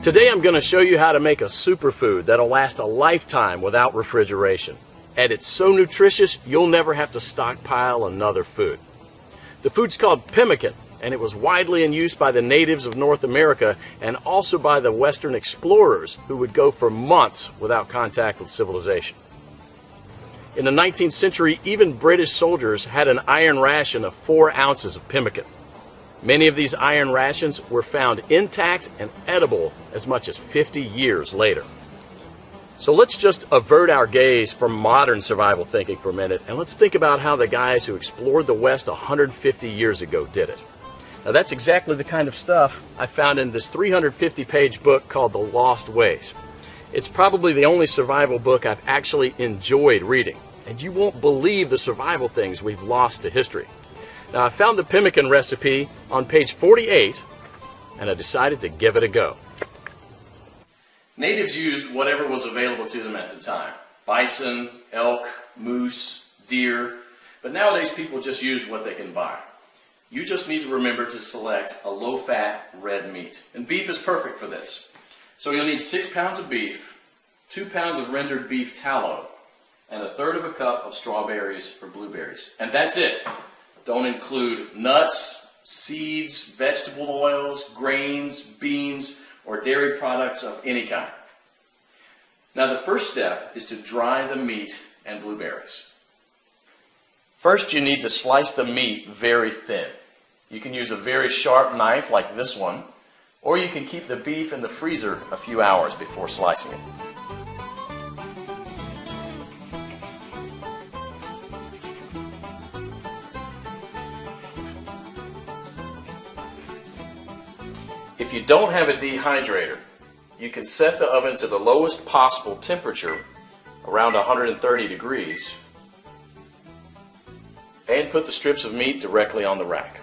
Today I'm going to show you how to make a superfood that'll last a lifetime without refrigeration. And it's so nutritious you'll never have to stockpile another food. The food's called pemmican, and it was widely in use by the natives of North America and also by the Western explorers who would go for months without contact with civilization. In the 19th century, even British soldiers had an iron ration of 4 ounces of pemmican. Many of these iron rations were found intact and edible as much as 50 years later. So let's just avert our gaze from modern survival thinking for a minute, and let's think about how the guys who explored the West 150 years ago did it. Now that's exactly the kind of stuff I found in this 350-page book called The Lost Ways. It's probably the only survival book I've actually enjoyed reading, and you won't believe the survival things we've lost to history. Now I found the pemmican recipe on page 48, and I decided to give it a go. Natives used whatever was available to them at the time. Bison, elk, moose, deer, but nowadays people just use what they can buy. You just need to remember to select a low-fat red meat, and beef is perfect for this. So you'll need 6 pounds of beef, 2 pounds of rendered beef tallow, and 1/3 cup of strawberries or blueberries. And that's it. Don't include nuts, seeds, vegetable oils, grains, beans, or dairy products of any kind. Now the first step is to dry the meat and blueberries. First you need to slice the meat very thin. You can use a very sharp knife like this one, or you can keep the beef in the freezer a few hours before slicing it. If you don't have a dehydrator, you can set the oven to the lowest possible temperature, around 130 degrees, and put the strips of meat directly on the rack.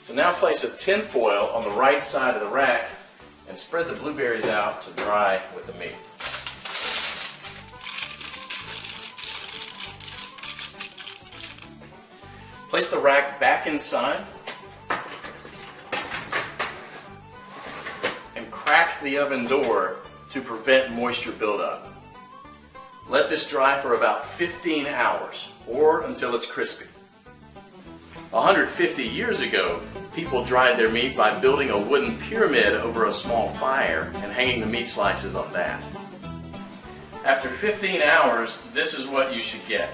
So now place a tin foil on the right side of the rack and spread the blueberries out to dry with the meat. Place the rack back inside and crack the oven door to prevent moisture buildup. Let this dry for about 15 hours or until it's crispy. 150 years ago, people dried their meat by building a wooden pyramid over a small fire and hanging the meat slices on that. After 15 hours, this is what you should get.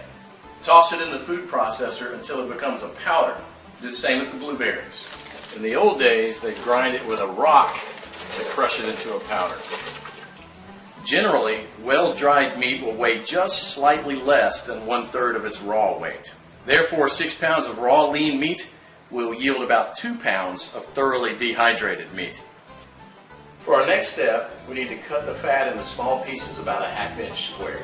Toss it in the food processor until it becomes a powder. Do the same with the blueberries. In the old days, they grind it with a rock to crush it into a powder. Generally, well-dried meat will weigh just slightly less than 1/3 of its raw weight. Therefore, 6 pounds of raw lean meat will yield about 2 pounds of thoroughly dehydrated meat. For our next step, we need to cut the fat into small pieces about 1/2 inch square.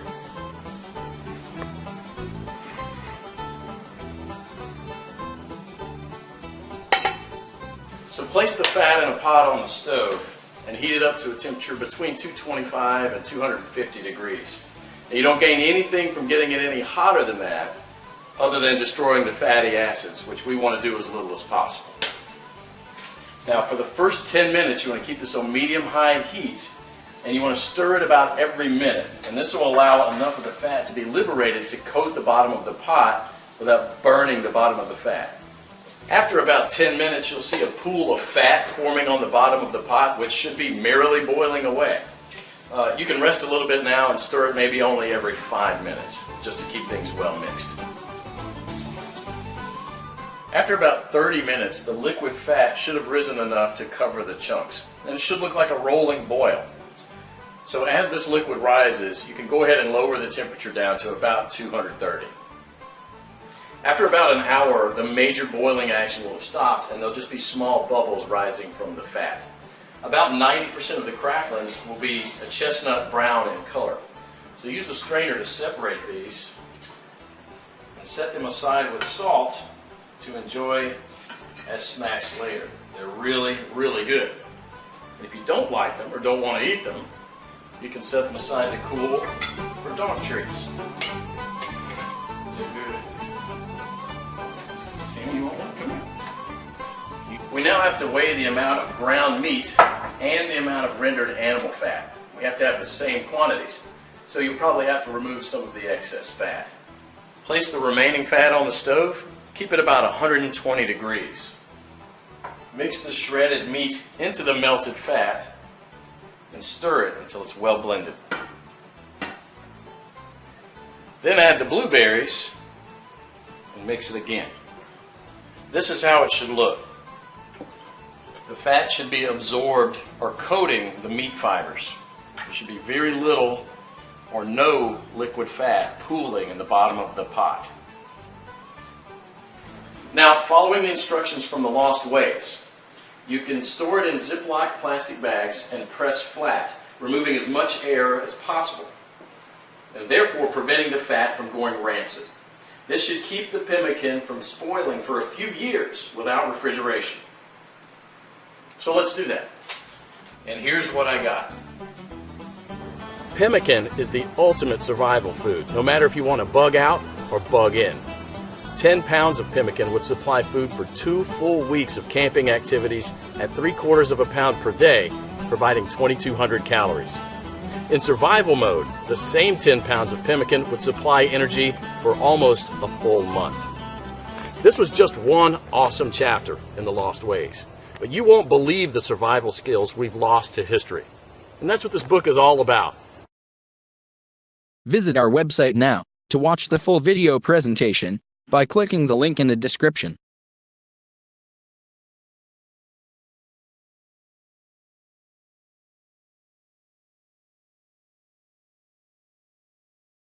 So place the fat in a pot on the stove and heat it up to a temperature between 225 and 250 degrees. Now, you don't gain anything from getting it any hotter than that other than destroying the fatty acids, which we want to do as little as possible. Now for the first 10 minutes you want to keep this on medium-high heat, and you want to stir it about every minute, and this will allow enough of the fat to be liberated to coat the bottom of the pot without burning the bottom of the fat. After about 10 minutes you'll see a pool of fat forming on the bottom of the pot, which should be merrily boiling away. You can rest a little bit now and stir it maybe only every 5 minutes, just to keep things well mixed. After about 30 minutes, the liquid fat should have risen enough to cover the chunks, and it should look like a rolling boil. So as this liquid rises, you can go ahead and lower the temperature down to about 230. After about an hour, the major boiling action will have stopped, and there'll just be small bubbles rising from the fat. About 90% of the cracklings will be a chestnut brown in color. So use a strainer to separate these and set them aside with salt to enjoy as snacks later. They're really, really good. And if you don't like them or don't want to eat them, you can set them aside to cool for dog treats. We now have to weigh the amount of ground meat and the amount of rendered animal fat. We have to have the same quantities, so you'll probably have to remove some of the excess fat. Place the remaining fat on the stove. Keep it about 120 degrees. Mix the shredded meat into the melted fat and stir it until it's well blended. Then add the blueberries and mix it again. This is how it should look. The fat should be absorbed or coating the meat fibers. There should be very little or no liquid fat pooling in the bottom of the pot. Now, following the instructions from the Lost Ways, you can store it in Ziploc plastic bags and press flat, removing as much air as possible, and therefore preventing the fat from going rancid. This should keep the pemmican from spoiling for a few years without refrigeration. So let's do that. And here's what I got. Pemmican is the ultimate survival food, no matter if you want to bug out or bug in. 10 pounds of pemmican would supply food for 2 full weeks of camping activities at 3/4 of a pound per day, providing 2,200 calories. In survival mode, the same 10 pounds of pemmican would supply energy for almost a full month. This was just one awesome chapter in the Lost Ways, but you won't believe the survival skills we've lost to history. And that's what this book is all about. Visit our website now to watch the full video presentation by clicking the link in the description.